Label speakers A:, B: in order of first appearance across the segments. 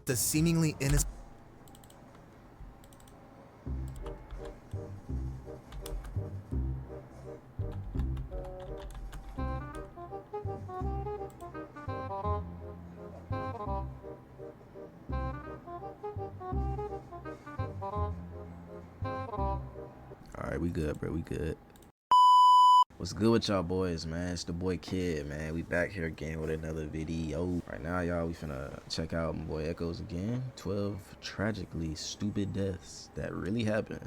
A: the seemingly innocent.
B: Alright, we good, bro. We good. What's good with y'all boys, man? It's the boy Kid, man. We back here again with another video. Right now, y'all, we finna check out my boy Echoes again. 12 tragically stupid deaths that really happened.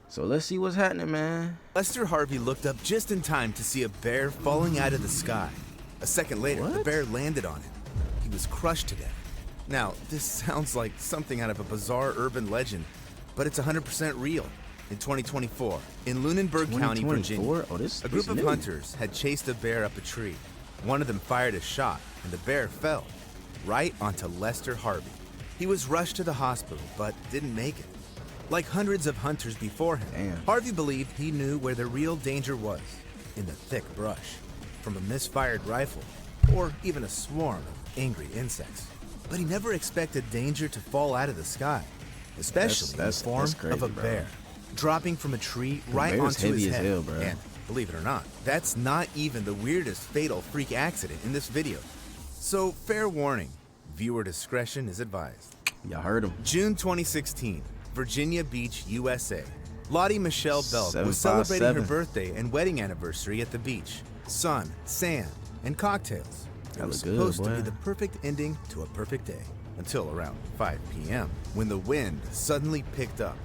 B: So let's see what's happening, man.
A: Lester Harvey looked up just in time to see a bear falling out of the sky. A second later, the bear landed on him. He was crushed to death. Now, this sounds like something out of a bizarre urban legend, but it's 100% real. In 2024, in Lunenburg County, Virginia, a group of hunters had chased a bear up a tree. One of them fired a shot, and the bear fell right onto Lester Harvey. He was rushed to the hospital, but didn't make it. Like hundreds of hunters before him, Harvey believed he knew where the real danger was, in the thick brush, from a misfired rifle, or even a swarm of angry insects. But he never expected danger to fall out of the sky, especially in the form of a bear. Dropping from a tree right onto his head.
B: Hell, bro.
A: And believe it or not, that's not even the weirdest fatal freak accident in this video. So fair warning, viewer discretion is advised.
B: Y'all heard him.
A: June 2016, Virginia Beach, USA. Lottie Michelle Belk was celebrating her birthday and wedding anniversary at the beach. Sun, sand, and cocktails. It was supposed to be the perfect ending to a perfect day, until around 5 p.m. when the wind suddenly picked up.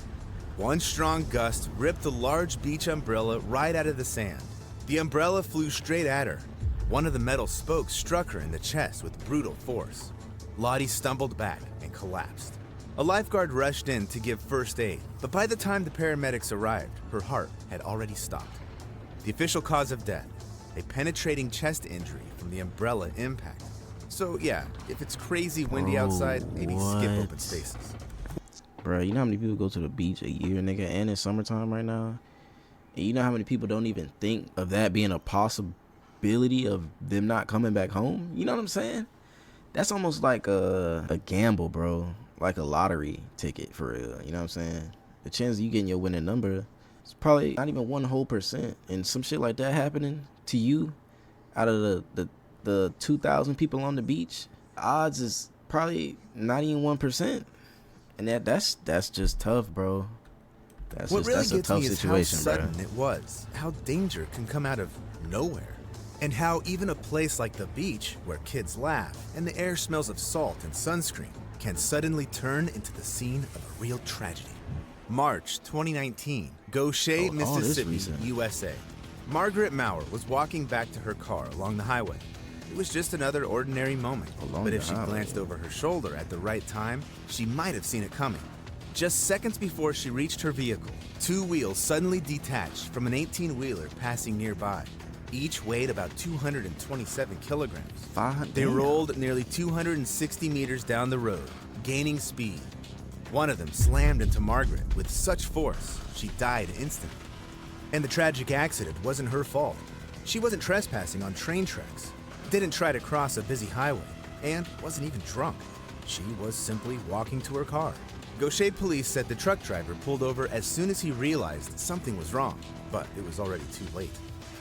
A: One strong gust ripped a large beach umbrella right out of the sand. The umbrella flew straight at her. One of the metal spokes struck her in the chest with brutal force. Lottie stumbled back and collapsed. A lifeguard rushed in to give first aid, but by the time the paramedics arrived, her heart had already stopped. The official cause of death, a penetrating chest injury from the umbrella impact. So yeah, if it's crazy windy outside, maybe skip open spaces.
B: Bro, you know how many people go to the beach a year, nigga, and it's summertime right now? And you know how many people don't even think of that being a possibility of them not coming back home? You know what I'm saying? That's almost like a gamble, bro. Like a lottery ticket, for real. You know what I'm saying? The chance of you getting your winning number is probably not even 1%. And some shit like that happening to you out of the 2,000 people on the beach, the odds is probably not even 1%. And that's just tough, bro. That's a tough situation, bro. What really gets me is how sudden it was, how danger can come out of nowhere, and how even a place like the beach, where kids laugh and the air smells of salt and sunscreen, can suddenly turn into the scene of a real tragedy. March 2019, Goshen, Mississippi, USA. Margaret Maurer was walking back to her car along the highway. It was just another ordinary moment, but if she glanced over her shoulder at the right time, she might have seen it coming. Just seconds before she reached her vehicle, two wheels suddenly detached from an 18-wheeler passing nearby. Each weighed about 227 kilograms. They rolled nearly 260 meters down the road, gaining speed. One of them slammed into Margaret with such force, she died instantly. And the tragic accident wasn't her fault. She wasn't trespassing on train tracks, didn't try to cross a busy highway, and wasn't even drunk. She was simply walking to her car. Goshen police said the truck driver pulled over as soon as he realized something was wrong, but it was already too late.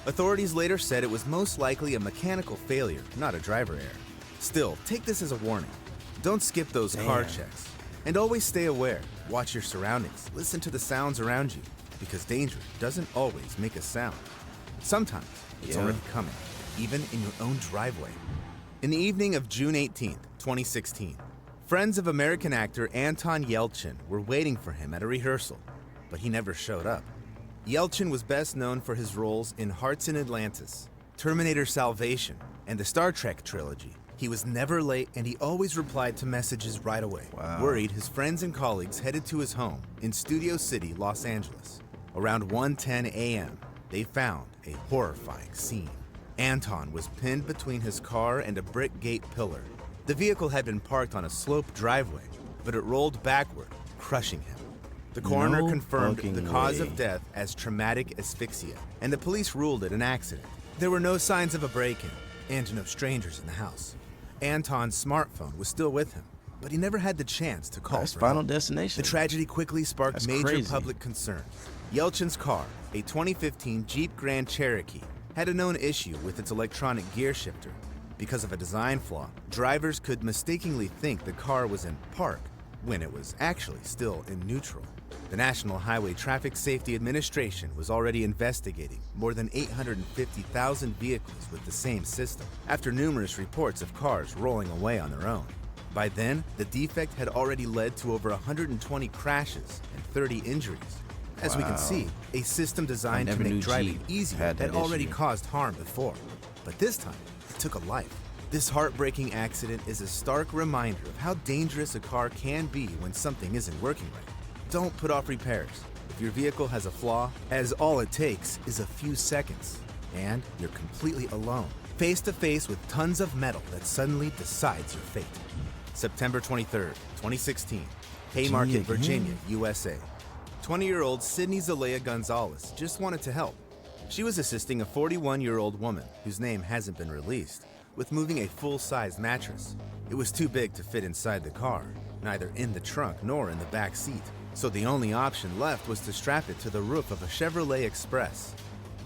B: Authorities later said it was most likely a mechanical failure, not a driver error. Still, take this as a warning. Don't skip those car checks. And always stay aware. Watch your surroundings. Listen to the sounds around you, because danger doesn't always make a sound. Sometimes it's already coming, even in your own driveway. In the evening of June 18th, 2016, friends of American actor Anton Yelchin were waiting for him at a rehearsal, but he never showed up. Yelchin was best known for his roles in Hearts in Atlantis, Terminator Salvation, and the Star Trek trilogy. He was never late, and he always replied to messages right away. Worried, his friends and colleagues headed to his home in Studio City, Los Angeles. Around 1:10 a.m., they found a horrifying scene. Anton was pinned between his car and a brick gate pillar. The vehicle had been parked on a sloped driveway, but it rolled backward, crushing him. The coroner confirmed the cause of death as traumatic asphyxia, and the police ruled it an accident. There were no signs of a break-in, and no strangers in the house. Anton's smartphone was still with him,
A: but he never had the chance to call
B: That's
A: for
B: Final
A: help.
B: Destination.
A: The tragedy quickly sparked
B: That's
A: major
B: crazy.
A: public concern. Yelchin's car, a 2015 Jeep Grand Cherokee, had a known issue with its electronic gear shifter. Because of a design flaw, drivers could mistakenly think the car was in park when it was actually still in neutral. The National Highway Traffic Safety Administration was already investigating more than 850,000 vehicles with the same system, after numerous reports of cars rolling away on their own. By then, the defect had already led to over 120 crashes and 30 injuries. As we can
B: Wow.
A: see, a system designed to
B: never knew
A: make driving
B: Jeep
A: easier
B: had
A: had
B: that
A: already
B: issue.
A: caused harm before. But this time, it took a life. This heartbreaking accident is a stark reminder of how dangerous a car can be when something isn't working right. Don't put off repairs. If your vehicle has a flaw, as all it takes is a few seconds, and you're completely alone, face to face with tons of metal that suddenly decides your fate. September 23rd, 2016, Haymarket, Virginia, USA. 20-year-old Sydney Zelaya Gonzalez just wanted to help. She was assisting a 41-year-old woman, whose name hasn't been released, with moving a full-size mattress. It was too big to fit inside the car, neither in the trunk nor in the back seat. So the only option left was to strap it to the roof of a Chevrolet Express.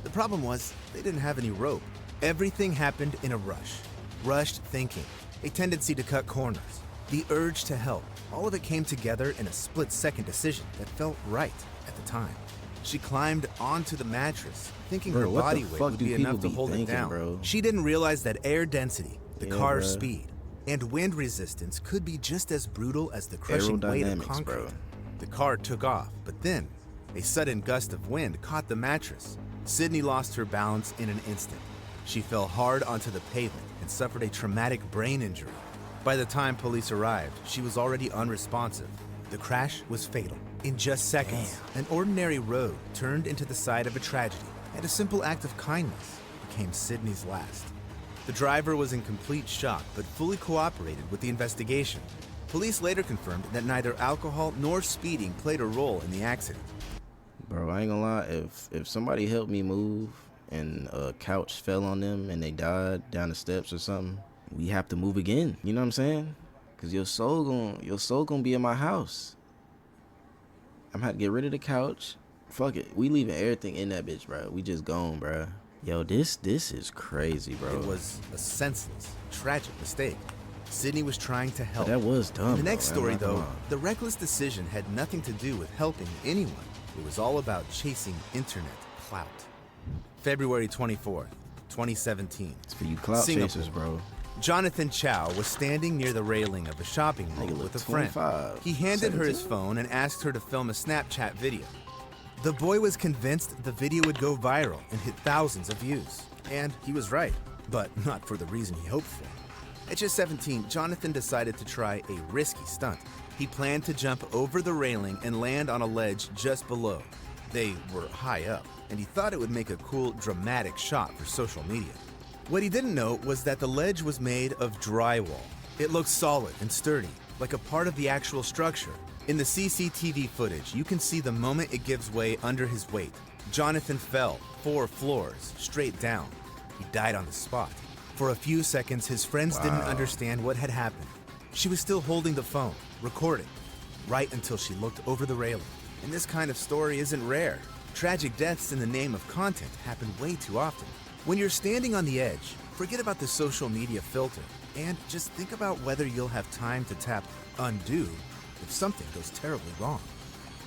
A: The problem was, they didn't have any rope. Everything happened in a rush. Rushed thinking, a tendency to cut corners, the urge to help. All of it came together in a split-second decision that felt right at the time. She climbed onto the mattress, thinking
B: Bro,
A: her
B: what
A: body
B: the
A: weight
B: fuck
A: would
B: do
A: be enough to
B: people be
A: hold it
B: thinking,
A: down.
B: bro?
A: She didn't realize that air density, the
B: Yeah,
A: car's
B: bro.
A: speed, and wind resistance could be just as brutal as the crushing weight of
B: Aerodynamics,
A: concrete.
B: bro.
A: The car took off, but then a sudden gust of wind caught the mattress. Sydney lost her balance in an instant. She fell hard onto the pavement and suffered a traumatic brain injury. By the time police arrived, she was already unresponsive. The crash was fatal. In just seconds, an ordinary road turned into the site of a tragedy, and a simple act of kindness became Sydney's last. The driver was in complete shock, but fully cooperated with the investigation. Police later confirmed that neither alcohol nor speeding played a role in the accident.
B: Bro, I ain't gonna lie. If somebody helped me move and a couch fell on them and they died down the steps or something, we have to move again. You know what I'm saying? Cause your soul gonna be in my house. I'm gonna have to get rid of the couch. Fuck it. We leaving everything in that bitch, bro. We just gone, bro. Yo, this is crazy, bro.
A: It was a senseless, tragic mistake. Sydney was trying to help.
B: That was dumb.
A: The next
B: bro.
A: story,
B: I'm not gonna
A: though,
B: lie.
A: the reckless decision had nothing to do with helping anyone. It was all about chasing internet clout. February 24th, 2017.
B: It's for you clout
A: Singapore.
B: chasers, bro.
A: Jonathan Chow was standing near the railing of a shopping mall
B: Nigga look
A: with a friend.
B: 25,
A: He handed her his
B: 17.
A: phone and asked her to film a Snapchat video. The boy was convinced the video would go viral and hit thousands of views. And he was right, but not for the reason he hoped for. At just 17, Jonathan decided to try a risky stunt. He planned to jump over the railing and land on a ledge just below. They were high up, and he thought it would make a cool, dramatic shot for social media. What he didn't know was that the ledge was made of drywall. It looked solid and sturdy, like a part of the actual structure. In the CCTV footage, you can see the moment it gives way under his weight. Jonathan fell 4 floors straight down. He died on the spot. For a few seconds, his friends didn't understand what had happened. She was still holding the phone, recording, right until she looked over the railing. And this kind of story isn't rare. Tragic deaths in the name of content happen way too often. When you're standing on the edge, forget about the social media filter and just think about whether you'll have time to tap undo if something goes terribly wrong.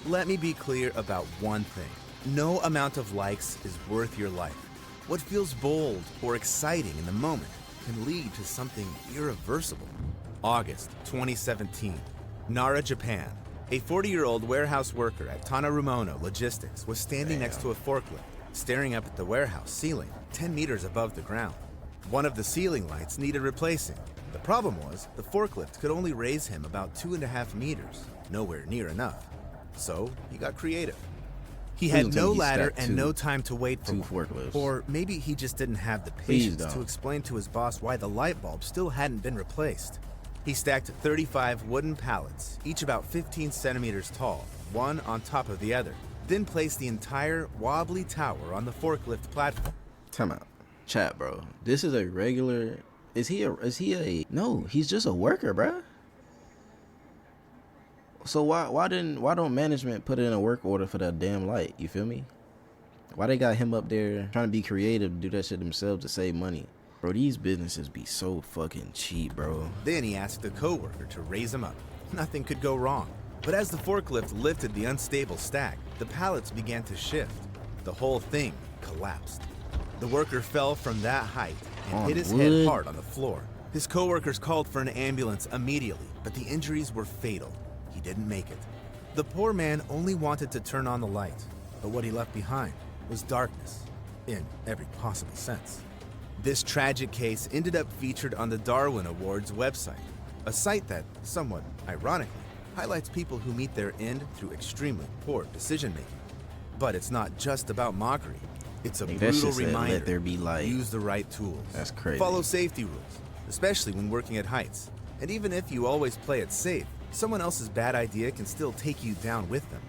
A: Let me be clear about one thing. No amount of likes is worth your life. What feels bold or exciting in the moment can lead to something irreversible. August 2017, Nara, Japan. A 40-year-old warehouse worker at Tanarumono Logistics was standing next to a forklift, staring up at the warehouse ceiling 10 meters above the ground. One of the ceiling lights needed replacing. The problem was the forklift could only raise him about 2.5 meters, nowhere near enough. So he got creative. He
B: Please
A: had
B: don't tell
A: no
B: me he
A: ladder
B: stacked
A: and
B: two-
A: no time to wait for
B: two
A: one.
B: forklifts.
A: Or maybe he just didn't have the
B: Please
A: patience to
B: don't.
A: explain to his boss why the light bulb still hadn't been replaced. He stacked 35 wooden pallets, each about 15 centimeters tall, one on top of the other, then placed the entire wobbly tower on the forklift platform.
B: Time out. Chat, bro. This is a regular. Is he a? No, he's just a worker, bro. So why don't management put in a work order for that damn light? You feel me? Why they got him up there trying to be creative, do that shit themselves to save money? Bro, these businesses be so fucking cheap, bro.
A: Then he asked a coworker to raise him up. Nothing could go wrong. But as the forklift lifted the unstable stack, the pallets began to shift. The whole thing collapsed. The worker fell from that height and hit his head hard on the floor. His coworkers called for an ambulance immediately, but the injuries were fatal. He didn't make it. The poor man only wanted to turn on the light, but what he left behind was darkness, in every possible sense. This tragic case ended up featured on the Darwin Awards website, a site that, somewhat ironically, highlights people who meet their end through extremely poor decision-making. But it's not just about mockery. It's a brutal reminder
B: let there be light.
A: Use the right tools.
B: That's crazy.
A: Follow safety rules, especially when working at heights. And even if you always play it safe, someone else's bad idea can still take you down with them.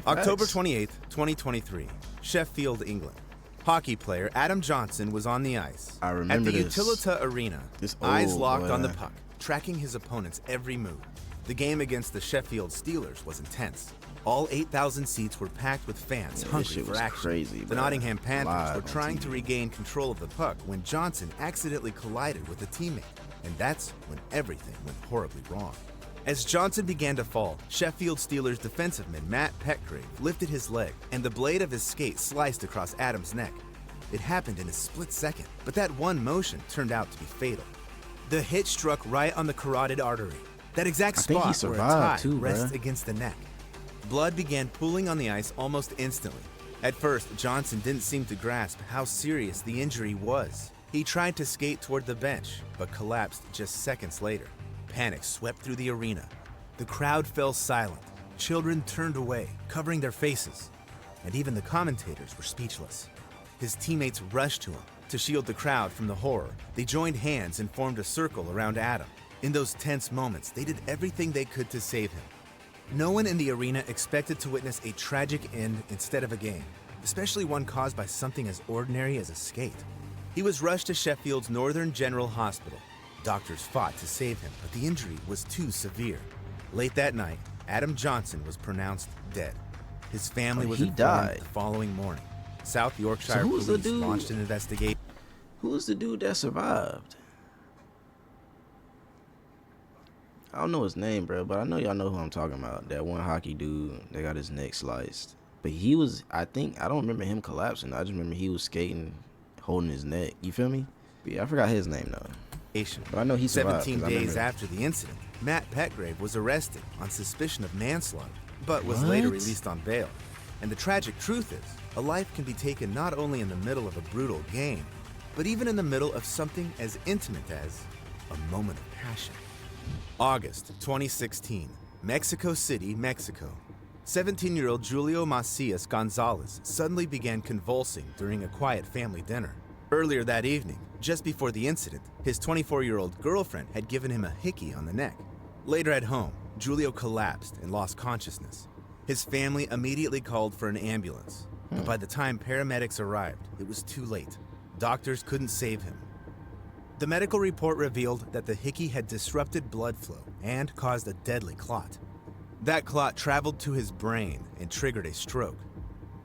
A: October 28th, 2023, Sheffield, England. Hockey player Adam Johnson was on the ice.
B: I remember
A: at the
B: this.
A: Utilita Arena, eyes locked on the puck, tracking his opponent's every move. The game against the Sheffield Steelers was intense. All 8,000 seats were packed with fans hungry for action.
B: Crazy,
A: the Nottingham Panthers were trying to regain control of the puck when Johnson accidentally collided with a teammate, and that's when everything went horribly wrong. As Johnson began to fall, Sheffield Steelers defensiveman Matt Petgrave lifted his leg, and the blade of his skate sliced across Adam's neck. It happened in a split second, but that one motion turned out to be fatal. The hit struck right on the carotid artery, that exact spot where a tie rests against the neck. Blood began pooling on the ice almost instantly. At first, Johnson didn't seem to grasp how serious the injury was. He tried to skate toward the bench, but collapsed just seconds later. Panic swept through the arena. The crowd fell silent. Children turned away, covering their faces. And even the commentators were speechless. His teammates rushed to him. To shield the crowd from the horror, they joined hands and formed a circle around Adam. In those tense moments, they did everything they could to save him. No one in the arena expected to witness a tragic end instead of a game, especially one caused by something as ordinary as a skate. He was rushed to Sheffield's Northern General Hospital. Doctors fought to save him, but the injury was too severe. Late that night, Adam Johnson was pronounced dead. His family was informed the following morning. South Yorkshire police launched an investigation.
B: Who was the dude that survived? I don't know his name, bro, but I know y'all know who I'm talking about. That one hockey dude that got his neck sliced. But he was, I don't remember him collapsing. I just remember he was skating, holding his neck. You feel me? But yeah, I forgot his name, though. But I know he survived.
A: 17 days after the incident, Matt Petgrave was arrested on suspicion of manslaughter, but was later released on bail. And the tragic truth is, a life can be taken not only in the middle of a brutal game, but even in the middle of something as intimate as a moment of passion. August 2016, Mexico City, Mexico. 17-year-old Julio Macias Gonzalez suddenly began convulsing during a quiet family dinner. Earlier that evening, just before the incident, his 24-year-old girlfriend had given him a hickey on the neck. Later at home, Julio collapsed and lost consciousness. His family immediately called for an ambulance, but by the time paramedics arrived, it was too late. Doctors couldn't save him. The medical report revealed that the hickey had disrupted blood flow and caused a deadly clot. That clot traveled to his brain and triggered a stroke.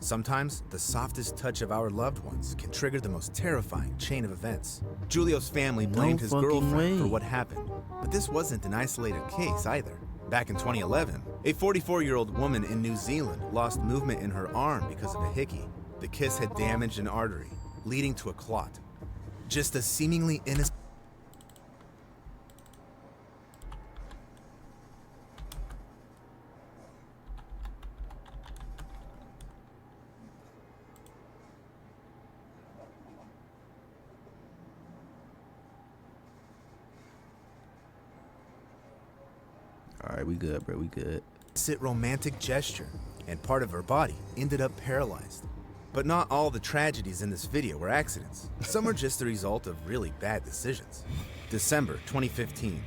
A: Sometimes, the softest touch of our loved ones can trigger the most terrifying chain of events. Julio's family blamed his girlfriend for what happened, but this wasn't an isolated case either. Back in 2011, a 44-year-old woman in New Zealand lost movement in her arm because of a hickey. The kiss had damaged an artery, leading to a clot. Just a seemingly innocent...
B: All right, we good, bro. We good.
A: romantic gesture, and part of her body ended up paralyzed. But not all the tragedies in this video were accidents. Some are just the result of really bad decisions. December 2015,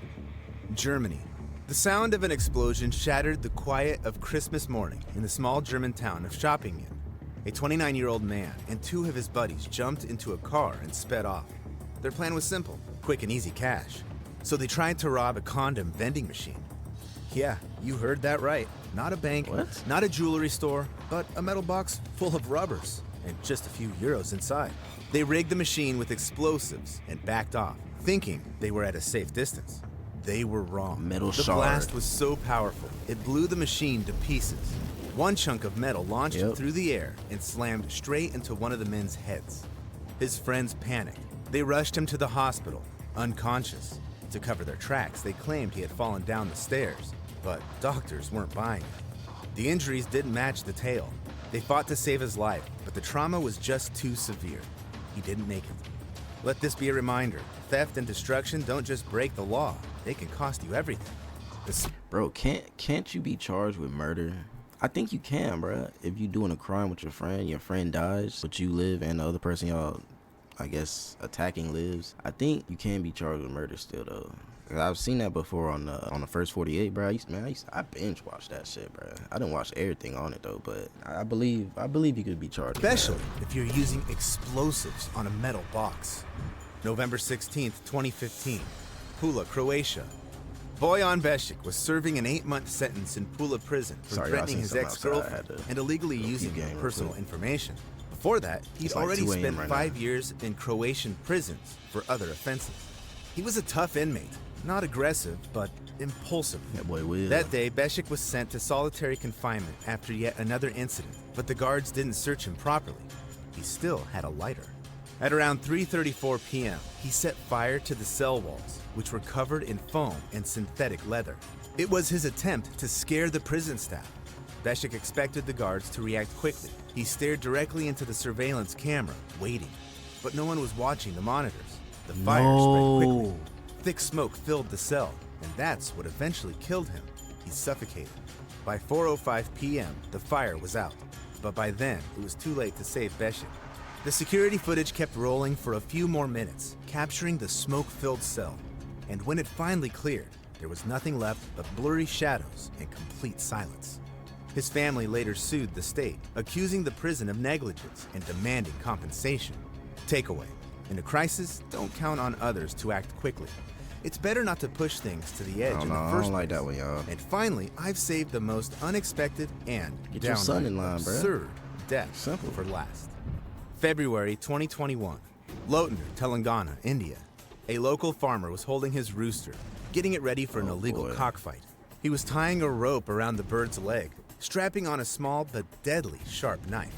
A: Germany. The sound of an explosion shattered the quiet of Christmas morning in the small German town of Shoppingen. A 29-year-old man and two of his buddies jumped into a car and sped off. Their plan was simple, quick and easy cash. So they tried to rob a condom vending machine. Yeah, you heard that right. Not a bank,
B: What?
A: not a jewelry store, but a metal box full of rubbers and just a few euros inside. They rigged the machine with explosives and backed off, thinking they were at a safe distance. They were wrong.
B: Metal
A: The
B: shard.
A: blast was so powerful, it blew the machine to pieces. One chunk of metal launched through the air and slammed straight into one of the men's heads. His friends panicked. They rushed him to the hospital, unconscious. To cover their tracks, they claimed he had fallen down the stairs, but doctors weren't buying it. The injuries didn't match the tale. They fought to save his life, but the trauma was just too severe. He didn't make it. Let this be a reminder. Theft and destruction don't just break the law. They can cost you everything.
B: Bro, can't you be charged with murder? I think you can, bro. If you doing a crime with your friend dies, but you live and the other person y'all, I guess, attacking lives. I think you can be charged with murder still, though. I've seen that before on the first 48, bro. I binge watched that shit, bro. I didn't watch everything on it though, but I believe you could be charged.
A: Especially if you're using explosives on a metal box. November 16th, 2015, Pula, Croatia. Bojan Besic was serving an 8-month sentence in Pula prison for threatening his ex-girlfriend and illegally using personal information. Before that, he'd already spent 5 years in Croatian prisons for other offenses. He was a tough inmate, not aggressive, but impulsive.
B: That boy will.
A: That day, Besic was sent to solitary confinement after yet another incident, but the guards didn't search him properly. He still had a lighter. At around 3:34 p.m., he set fire to the cell walls, which were covered in foam and synthetic leather. It was his attempt to scare the prison staff. Besic expected the guards to react quickly. He stared directly into the surveillance camera, waiting. But no one was watching the monitors. The fire spread quickly. Thick smoke filled the cell, and that's what eventually killed him. He suffocated. By 4:05 p.m., the fire was out. But by then, it was too late to save Besic. The security footage kept rolling for a few more minutes, capturing the smoke-filled cell. And when it finally cleared, there was nothing left but blurry shadows and complete silence. His family later sued the state, accusing the prison of negligence and demanding compensation. Takeaway: in a crisis, don't count on others to act quickly. It's better not to push things to the edge in the first place.
B: I don't like that one, y'all.
A: And finally, I've saved the most unexpected and
B: Get your son in line, bro.
A: Absurd death
B: Simple.
A: for last. February 2021, Lotner, Telangana, India. A local farmer was holding his rooster, getting it ready for an illegal cockfight. He was tying a rope around the bird's leg, strapping on a small but deadly sharp knife.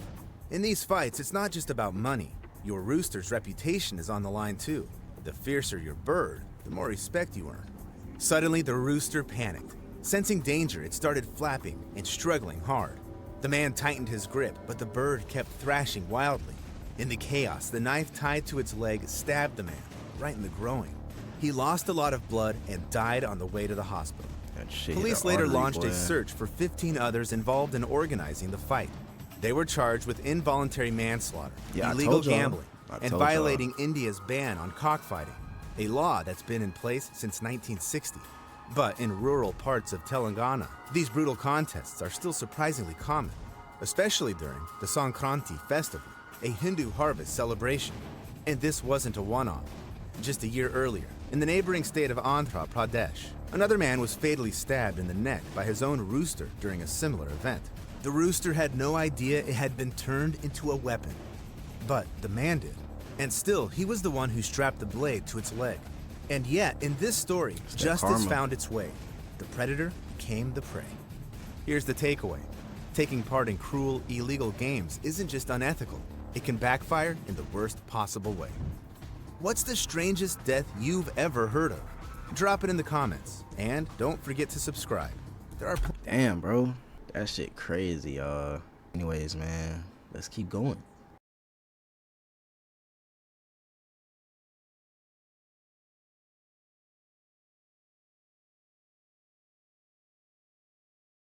A: In these fights, it's not just about money. Your rooster's reputation is on the line too. The fiercer your bird, the more respect you earn. Suddenly, the rooster panicked. Sensing danger, it started flapping and struggling hard. The man tightened his grip, but the bird kept thrashing wildly. In the chaos, the knife tied to its leg stabbed the man right in the groin. He lost a lot of blood and died on the way to the hospital. Police later launched a search for 15 others involved in organizing the fight. They were charged with involuntary manslaughter, illegal gambling, and violating India's ban on cockfighting, a law that's been in place since 1960. But in rural parts of Telangana, these brutal contests are still surprisingly common, especially during the Sankranti festival, a Hindu harvest celebration. And this wasn't a one-off. Just a year earlier, in the neighboring state of Andhra Pradesh, another man was fatally stabbed in the neck by his own rooster during a similar event. The rooster had no idea it had been turned into a weapon, but the man did. And still, he was the one who strapped the blade to its leg. And yet, in this story, justice found its way. The predator became the prey. Here's the takeaway. Taking part in cruel, illegal games isn't just unethical. It can backfire in the worst possible way. What's the strangest death you've ever heard of? Drop it in the comments. And don't forget to subscribe.
B: Damn, bro. That shit crazy, y'all. Anyways, man, let's keep going.